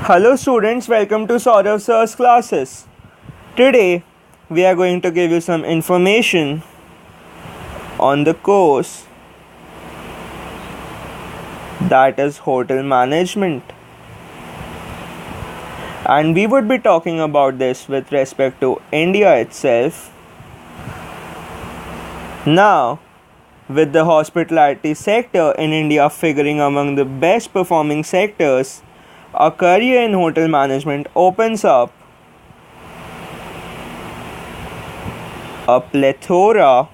Hello students, welcome to Sourav sir's classes. Today we are going to give you some information on the course that is hotel management. And we would be talking about this with respect to India itself. Now, with the hospitality sector in India figuring among the best performing sectors, a career in hotel management opens up a plethora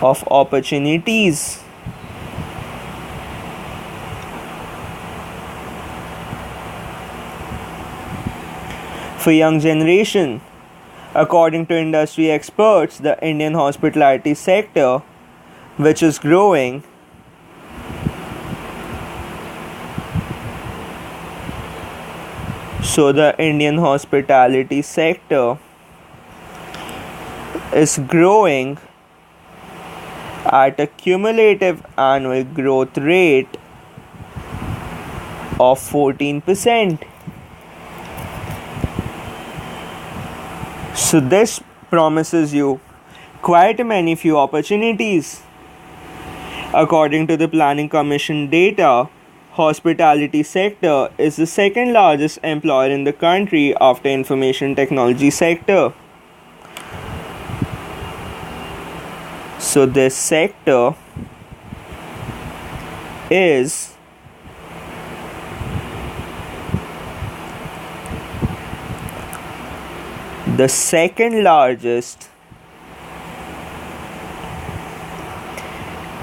of opportunities. For young generation, according to industry experts, the Indian hospitality sector, which is growing, so the Indian hospitality sector is growing at a cumulative annual growth rate of 14%. So this promises you quite many few opportunities. According to the Planning Commission data, hospitality sector is the second largest employer in the country after information technology sector. So this sector is the second largest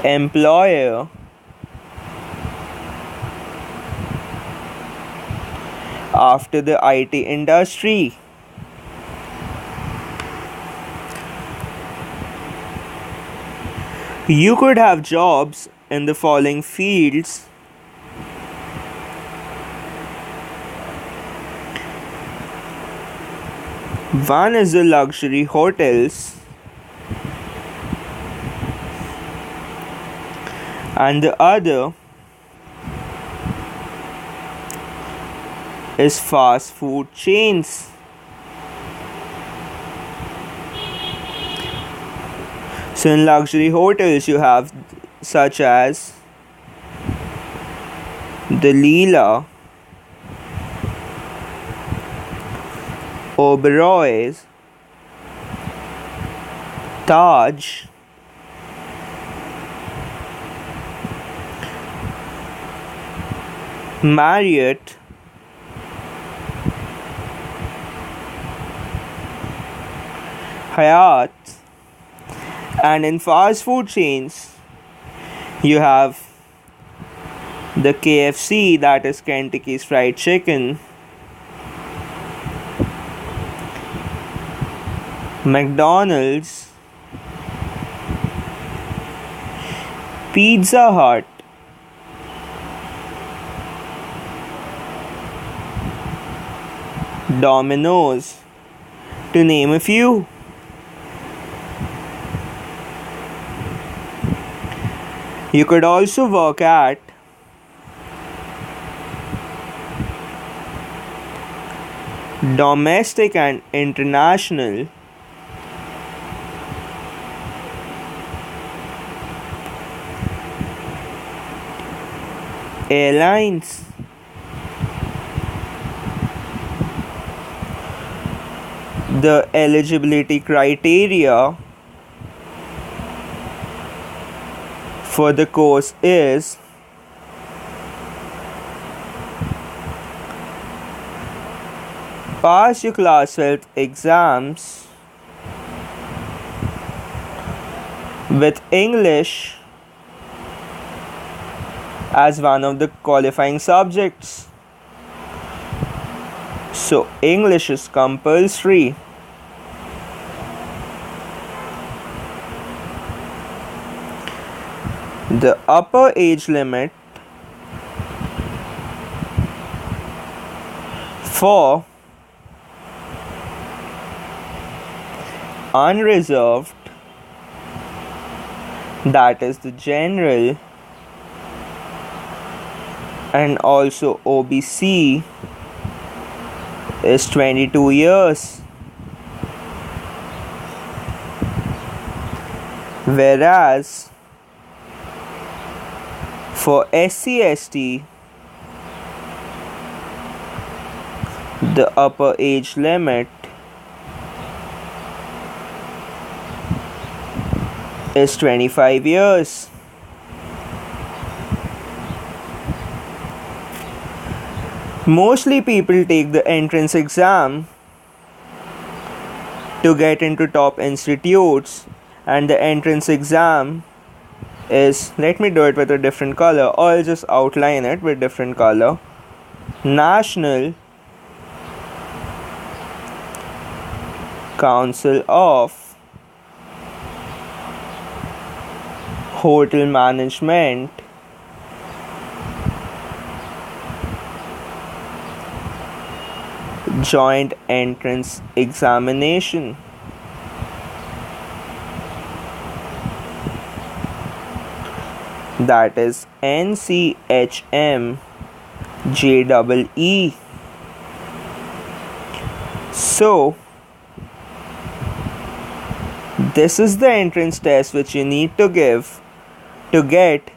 employer after the IT industry. You could have jobs in the following fields. One is the luxury hotels, and the other is fast food chains. So in luxury hotels you have such as the Leela, Oberoi's, Taj, Marriott, Hyatt, and in fast food chains you have the KFC, that is Kentucky's Fried Chicken, McDonald's, Pizza Hut, Domino's, to name a few. You could also work at domestic and international airlines. The eligibility criteria for the course is pass your class 12th exams with English as one of the qualifying subjects. So English is compulsory. The upper age limit for unreserved, that is the general, and also OBC is 22 years, whereas for SC/ST the upper age limit is 25 years. Mostly people take the entrance exam to get into top institutes, and the entrance exam is, let me do it with a different color, or I'll just outline it with different color. National Council of Hotel Management Joint Entrance Examination. That is NCHM JEE. So this is the entrance test which you need to give to get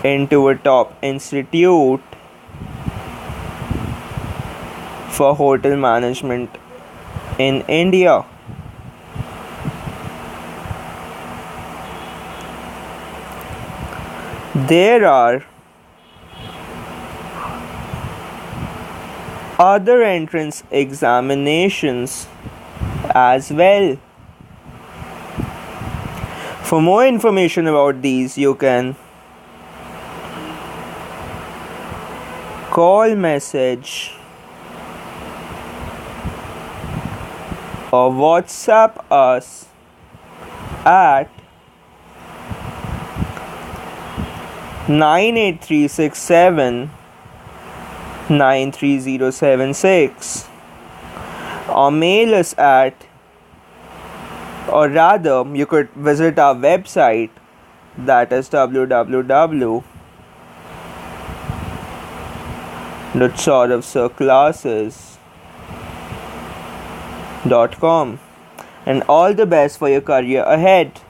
into a top institute for hotel management in India. There are other entrance examinations as well. For more information about these, you can call, message, or WhatsApp us at 98367 93076, or mail us at, or rather you could visit our website, that is www.souravsirclasses.com. And all the best for your career ahead.